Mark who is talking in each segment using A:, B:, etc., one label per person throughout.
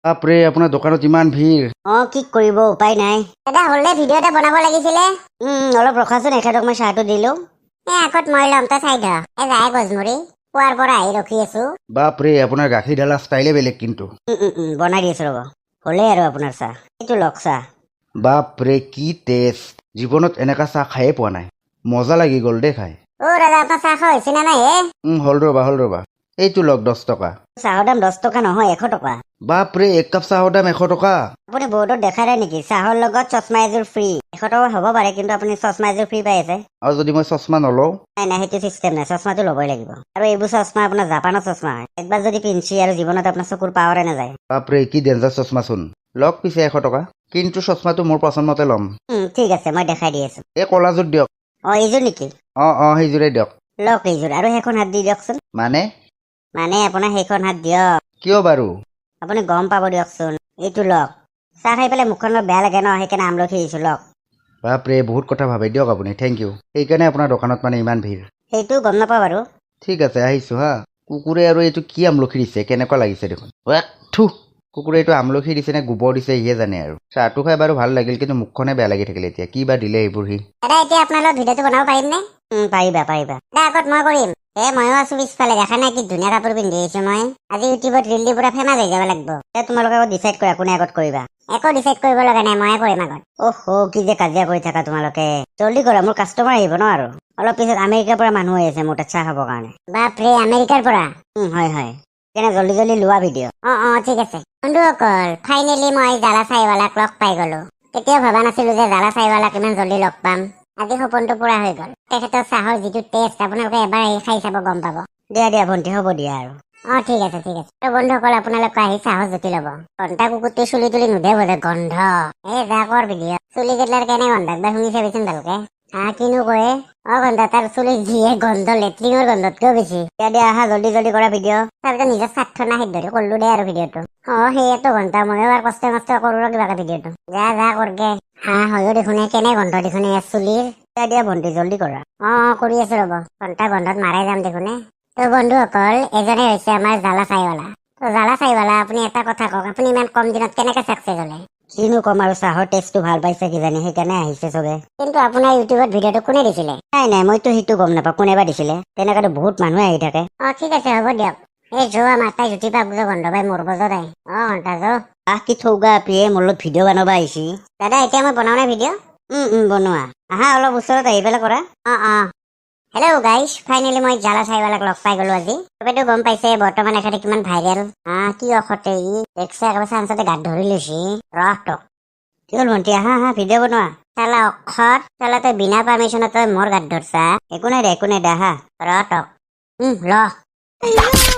A: বাপৰে আপোনাৰ দোকানত ইমান ভিৰ।
B: কি কৰিব উপায় নাই।
C: দাদা হ'লে ভিডিঅ' এটা বনাব লাগিছিলে।
B: অলপ ৰখাচোন, এখেতক মই চাহটো দিলোঁ।
C: আগত মই ল'ম তই চাই ধৰ। যায় গজমুৰি পুৱাৰ পৰা আহি ৰখি আছো।
A: বাপৰে আপোনাৰ গাখীৰ ঢালা ষ্টাইলে বেলেগ কিন্তু।
B: বনাই দি আছো ৰ'ব। হ'লেই আৰু আপোনাৰ চাহ, এইটো লওক চাহ।
A: বাপৰে কি টেষ্ট, জীৱনত এনেকা চাহ খায়ে পোৱা নাই। মজা লাগি গ'ল দেই খাই।
C: দাদা আপোনাৰ চাহ খোৱা হৈছে নে নাই হে?
A: হ'ল ৰ'বা এইটো লওক 10 টকা।
B: চাহৰ দাম 10 টকা নহয়, 100 টকা।
A: বাপৰে এক কাপ চাহৰ দাম 100 টকা।
B: আপুনি বৰ্ডত দেখাই নাই নেকি? চাহৰ লগত চশমা এযোৰ ফ্ৰী। 100 টকা হ'ব পাৰে, কিন্তু আপুনি চশমা এযোৰ ফ্ৰী পাই আছে।
A: আৰু যদি মই চশমা নলওঁ?
B: নাই সেইটো চিষ্টেম নাই, চশমাটো ল'বই লাগিব। আৰু এইবোৰ চশমা আপোনাৰ জাপানৰ চশমা হয়। একবাৰ যদি পিন্ধছি আৰু জীৱনত আপোনাৰ চকুৰ পাৱাৰে নাযায়।
A: বাপৰে কি ডেঞ্জাৰ চশমাচোন। লওক পিছে 100 টকা, কিন্তু চশমাটো মোৰ পচন্দ মতে ল'ম।
B: ঠিক আছে, মই দেখাই দি আছো।
A: এই কলাযোৰ দিয়ক।
B: এইযোৰ নেকি?
A: সেইযোৰে দিয়ক।
B: লওক এইযোৰ, আৰু সেইখন হাত দি দিয়কচোন।
A: মানে
B: আপোনাৰ সেইখন হাত দিয়ক।
A: কিয় বাৰু?
B: আপুনি গম পাব দিয়কচোন। এইটো লওক। চাহ খাই পেলাই মুখখন বেয়া লাগে ন, সেইকাৰণে আমলখি দিছো, লওক।
A: বাপৰে বহুত কথা ভাবে দিয়ক আপুনি, থেংক ইউ। সেইকাৰণে আপোনাৰ দোকানত মানে ইমান ভিৰ।
B: সেইটো গম নাপাওঁ বাৰু।
A: ঠিক আছে আহিছো হা। কুকুৰে আৰু এইটো কি আমলখি দিছে, কেনেকুৱা লাগিছে দেখোন। থু, কুকুৰে এইটো আমলখি দিছে নে গোবৰ দিছে সিহে জানে আৰু। চাহটো খাই বাৰু ভাল লাগিল, কিন্তু মুখখনে বেয়া লাগি থাকিলে এতিয়া। কি বা দিলে এইবোৰ সি।
C: দাদা এতিয়া আপোনাৰ লগত ভিডিঅ'টো বনাব পাৰিম নে?
B: পাৰিবা।
C: দাদা আগত মই কৰিম। ময়ো আছো পিছফালে, দেখা নাই কি ধুনীয়া কাপোৰ পিন্ধি আহিছো মই। আজি ইউটিউবত ৰিল দি পুৰা ফেমাছ হৈ যাব লাগিব।
B: তোমালোকে আগত ডিচাইড কৰা কোনে আগত কৰিবা।
C: একো ডিচাইড কৰিব লগা নাই, ময়ে কৰিম আগত।
B: কি যে কাজিয়া কৰি থাকা তোমালোকে। জল্দি কৰা, মোৰ কাষ্টমাৰ আহিব ন আৰু। অলপ পিছত আমেৰিকাৰ পৰা মানুহ আহি আছে মোৰ তাত চাহ খাবৰ কাৰণে।
C: বাপৰে আমেৰিকাৰ পৰা?
B: হয় সেইকাৰণে জল্দি লোৱা ভিডিঅ'।
C: ঠিক আছে। বন্ধুসকল, ফাইনেলি মই জালা চাইৱালাক লগ পাই গলো। কেতিয়াও ভবা নাছিলো যে জালা চাইৱালাক ইমান জল্দি লগ পাম। আজি সপোনটো পুৰা হৈ গ'ল। তেখেতৰ চাহৰ যিটো টেষ্ট আপোনালোকে এবাৰ আহি খাই চাব, গম পাব।
B: দিয়া ভণ্টি, হ'ব দিয়া আৰু।
C: ঠিক আছে। তো বন্ধুসকল, আপোনালোকে আহি চাহৰ জুতি ল'ব। ঘণ্টা কুকুৰটি চুলি তুলি নুধে বোলে, গন্ধ। যা কৰ ভিডিঅ'। চুলি কেটলাৰ কেনে গন্ধ একবাৰ শুনি চাবিচোন ভালকে। কিনো কয়? ঘণ্টা তাৰ চুলি যিয়ে গন্ধ, লেট্ৰিনৰ গন্ধতকেও বেছি।
B: দিয়া আহা, জল্দি কৰা ভিডিঅ'।
C: তাৰপিছত নিজৰ স্বাৰ্থ নাহিত ধৰি কৰিলো দে আৰু ভিডিঅ'টো। সেয়েতো ঘণ্টা ময়ো আৰু কষ্টে কৰো ৰ কিবাকে ভিডিঅ'টো। যা কৰগে। হয়ো দেখোন কেনে গন্ধ দেখোন ইয়াৰ চুলিৰ।
B: দিয়া ভণ্টি, জল্দি কৰা।
C: কৰি আছো ৰ'ব। ঘণ্টা গন্ধত মাৰাই যাম দেখোনে। তো বন্ধুসকল, এজনে হৈছে আমাৰ জালা চাইৱালা। তো জালা চাইৱালা, আপুনি এটা কথা কওক, আপুনি ইমান কম দিনত কেনেকে চাকচেছ হ'লে?
B: কিনো কম আৰু, চাহৰ টেষ্টটো ভাল পাইছে কিজানি, সেইকাৰণে আহিছে চবে।
C: কিন্তু আপোনাৰ ইউটিউবত ভিডিঅ'টো কোনে দিছিলে?
B: নাই মইতো সেইটো গম নাপাওঁ কোনে বা দিছিলে। তেনেকাতো বহুত মানুহে আহি থাকে।
C: ঠিক আছে, হ'ব দিয়ক। যোৱা মাতাই জুতি পাক গন্ধ পাই মোৰ বজত ঘণ্টা
B: কি থৌগা প্ৰিয়ে মোৰ লগত ভিডিঅ' বনাব আহিছি।
C: দাদা এতিয়া মই বনাও নাই ভিডিঅ'?
B: বনোৱা। আহা অলপ ওচৰত আহি পেলাই কৰা।
C: হেল্ল' গাইজ, ফাইনেলি মই জালা চাইৱালাক লগ পাই গলো আজি। চবেতো গম পাইছে বৰ্তমান এখেতে কিমান ভাইৰেল। কি অখতে ই দেখছে, একেবাৰে চাঞ্চতে গাত ধৰি লৈছি।
B: কি হ'ল ভণ্টি, আহা ভিডিঅ' বনোৱা।
C: চালা অক্ষত, চালা তই বিনা পাৰ্মিশ্যনত তই মোৰ গাত ধৰছা।
B: একো নাই দে আহা।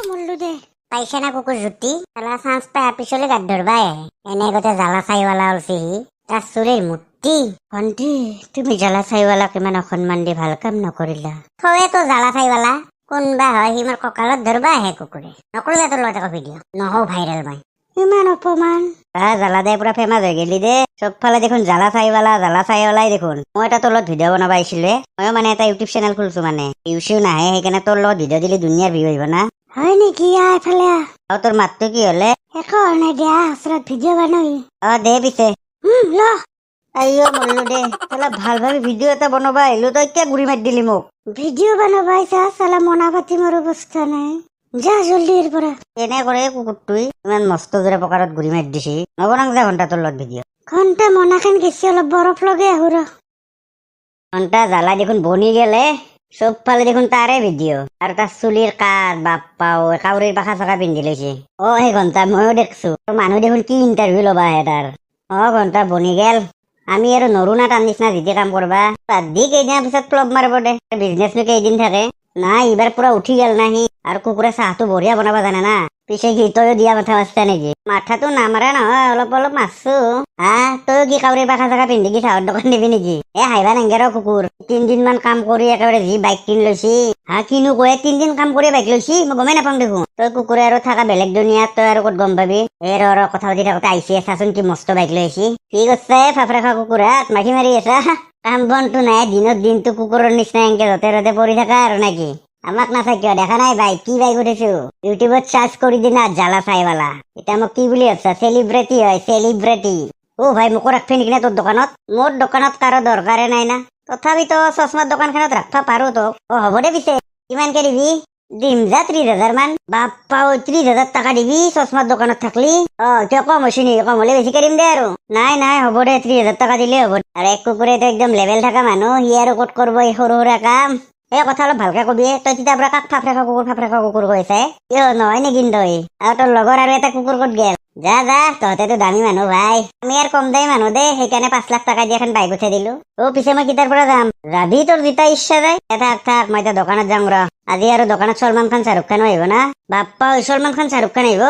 C: মল্লু দে। পাইছে না কুকুৰ জুতি? চালা চান্স পাই পিছলে গাত ধৰবাই আহে। এনে গোটে জালা চাইৱালা ওলছি সি। তাৰ চুলিৰ মূৰ্তি।
B: ভণ্টি, তুমি জালা চাইৱালাক ইমান অসন্মান দি ভাল কাম নকৰিলা।
C: থৌয়েতো জালা চাইৱালা। কোনবা হয় সি মোৰ কঁকালত ধৰবা আহে কুকুৰে। নকৰিবা তোৰ লগত আকৌ ভিডিঅ'। নহও ভাইৰেল মই।
B: ইমান অপমান। জালা দে পুৰা ফেমাছ হৈ গেলি দে। চবফালে দেখোন জালা চাইৱালাই দেখোন। মই এটা তোৰ লগত ভিডিঅ' বনাব আহিছিলে। ময়ো মানে এটা ইউটিউব চেনেল খুলিছো মানে। ভিউচিও নাহে, সেইকাৰণে তোৰ লগত ভিডিঅ' দিলে দুনিয়াৰ ভিউ আহিব না।
C: হয় নেকি? এফালে
B: তোৰ মাতটো কি হলে?
C: একো নাই দিয়া, ওচৰত ভিডিঅ' বনাই।
B: দে পিছে।
C: ল
B: মল্লু দে। ভাল ভাবি ভিডিঅ' এটা বনাব আহিলো, তই কিয় গুৰি মাৰি দিলি মোক?
C: ভিডিঅ' বনাব আহিছা, চালা মনা পাতি মোৰ অৱস্থা নাই। যা জল্দি এৰ পৰা।
B: এনে কৰে কুকুৰটোই ইমান মস্ত জোৰে পকাৰত ঘূৰি মাৰি দিছি। নবনাং যা ঘণ্টা তোৰ লগত ভিডিঅ'।
C: ঘণ্টা মনাখান গেছি, অলপ বৰফ লগে আহো ৰ।
B: ঘণ্টা জ্বালা দেখোন বনি গেলে। চবফালে দেখোন তাৰে ভিডিঅ'। আৰু তাৰ চুলিৰ কাঠ বাপ্পাও, কাউৰীৰ পাখা চাকা পিন্ধি লৈছে। সেই ঘণ্টা ময়ো দেখছো। মানুহ দেখোন কি ইণ্টাৰভিউ ল'বা আহে তাৰ। ঘণ্টা বনি গেল। আমি আৰু নৰো না তাৰ নিচিনা যেতিয়া কাম কৰবা। দি কেইদিনৰ পিছত ক্লব মাৰিব দে। বিজনেচনো কেইদিন থাকে। নাই এইবাৰ পুৰা উঠি গেল না সি। আৰু কুকুৰে চাহটো বঢ়িয়া বনাব জানে না। পিছে কি তইও দিয়া মাথা মাৰছা নেকি? মাথাটো নামাৰা নহয়, অলপ মাৰছো। তইও কি কাউৰীৰ পাখা চাকা পিন্ধি কি চাহৰ দোকান দিবি নেকি? হাইবা নাংগে ৰ কুকুৰ। 3 দিন মান কাম কৰি একেবাৰে যি বাইক কিনি লৈছি। কিনো কয়, 3 দিন কাম কৰি বাইক লৈছি? মই গমেই নাপাওঁ দেখোন। তই কুকুৰে আৰু থাকা বেলেগ দুনিয়াত, তই আৰু ক'ত গম পাবি? ৰ কথা পাতি থাকোতে আহিছি, চাচোন কি মস্ত বাইক লৈ আহিছি। কি কৰছা ফাফৰা খা কুকুৰাত মাখি মাৰি আছা? কাম বনটো নাই, দিনত দিনটো কুকুৰৰ নিচিনা এনকে য'তে ত'তে পৰি থাকা আৰু নেকি? আমাক নাচাই কিয় দেখা নাই ভাই কি বাইক উঠিছো ইউটিউবত চার্জ কৰি দি না জ্বালা চাইবালা এতিয়া মোক কি বুলি ভাবছা সেলিব্ৰিটি হয় সেলিব্ৰিটি ও ভাই মোকো ৰাখবি নেকি না তোৰ দোকানত মোৰ দোকানত কাৰো দৰকাৰে নাই না তথাপিতো চশমাৰ দোকানখনত ৰাখবা পাৰো তোক হ'ব দে পিছে কিমানকে দিবি দিম যা 30,000 মান বাপ্পা 30,000 টাকা দিবি চশমাৰ দোকানত থাকলি কিয় কম হৈছে নি কম হলে বেছিকে দিম দে আৰু নাই হ'ব দে 30,000 টাকা দিলে হ'ব আৰু এক কুকুৰেতো একদম লেভেল থকা মানুহ সি আৰু ক'ত কৰিব এই সৰু সুৰা কাম এই কথা অলপ ভালকে কবি তই তেতিয়া পৰা কাক ফাফৰেখা কুকুৰ কৈছে কিয় নহয় নেকি তই আৰু তোৰ লগৰ আৰু এটা কুকুৰ ক'ত গেল যা তহঁতেতো দামী মানুহ ভাই আমি আৰু কম দামী মানুহ দে সেইকাৰণে 5 লাখ টাকা দি এখন বাইক উঠাই দিলো পিছে মই কেইটাৰ পৰা যাম যাবি তোৰ যেতিয়া ইচ্ছা যায় থাক মই এতিয়া দোকানত যাম ৰ আজি আৰু দোকানত সলমান খান শ্বাহৰুখ খানো আহিব না বাপ্পা সলমান খান শ্বাহৰুখ খান আহিব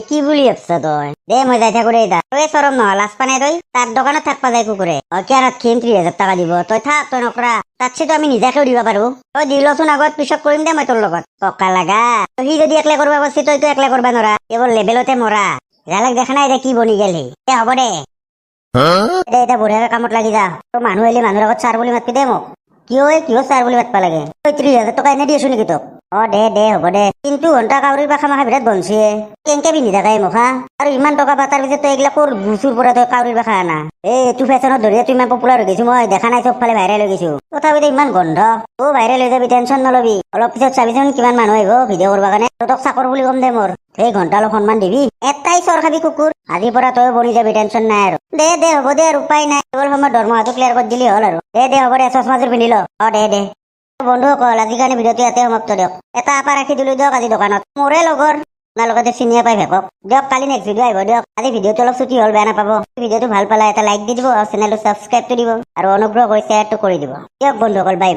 B: কি বুলি ভাবছা তই দে মই যাই থাকো দে তই চৰম নহয় লাজ পা নাই তই তাৰ দোকানত থাকবা যায় কুকুৰে কিয় ৰাখিম 30,000 টাকা দিব তই থাক তই নকৰা তাতছেতো আমি নিজাকেও দিব পাৰো তই দিলচোন আগত পিছত কৰিম দে মই তোৰ লগত পকা লাগা সি যদি একলা কৰবা পাৰছি তইতো একলা কৰবা নৰা কেৱল লেভেলতে মৰা জালাক দেখা নাই এতিয়া কি বনি গেলি হ'ব দে এতিয়া বঢ়িয়াকে কামত লাগি যা তই মানুহ আহিলে মানুহৰ আগত ছাৰ বুলি মাতবি দে মোক কিয় ছাৰ বুলি মাতবা লাগে তই 30,000 টকা এনে দি আছো নেকি তোক দে হ'ব দে কিন্তু ঘণ্টা কাউৰীৰ পাখা মাখা বিৰাট বনছে কেনেকে পিন্ধি থাকাই মুখা আৰু ইমান টকা পাতাৰ পিছত তই এইগিলা ক'ৰ গুচুৰ পৰা তই কাউৰীৰ পাখা আনা এইটো ফেশ্বনত ধৰিয়ে তই ইমান পপুলাৰ হৈ গৈছো মই দেখা নাই চবফালে ভাইৰেল হৈ গৈছো তথাপিতো ইমান গন্ধ ভাইৰেল হৈ যাবি টেনচন নলবি অলপ পিছত চাবিচোন কিমান মানুহ আহিব ভিডিঅ' কৰিব কাৰণে তোক চাকৰ বুলি ক'ম দে মোৰ সেই ঘণ্টা অলপ সন্মান দিবি এটাই চৰ খাবি কুকুৰ আজিৰ পৰা তই বনি যাবি টেনচন নাই আৰু দে হ'ব দে আৰু উপায় নাই কেৱল সময় দৰমহাটো ক্লিয়াৰ কৰি দিলি হ'ল আৰু দে হ'ব দে চশমাযোৰ পিন্ধি ল দে বন্ধুসকল আজিৰ কাৰণে ভিডিঅ'টো ইয়াতে সমাপ্ত দিয়ক এটা আপা ৰাখি দিলো দিয়ক আজি দোকানত মোৰে লগৰ আপোনালোকে চিনিয়ে পাই ভেকক দিয়ক কালি নেক্সট ভিডিঅ' আহিব দিয়ক আজি ভিডিঅ'টো অলপ ছুটি হ'ল বেয়া নাপাব ভিডিঅ'টো ভাল পালে এটা লাইক দি দিব আৰু চেনেলটো ছাবস্ক্ৰাইবটো দিব আৰু অনুগ্ৰহ কৰি শ্বেয়াৰটো কৰি দিব দিয়ক বন্ধুসকল বাই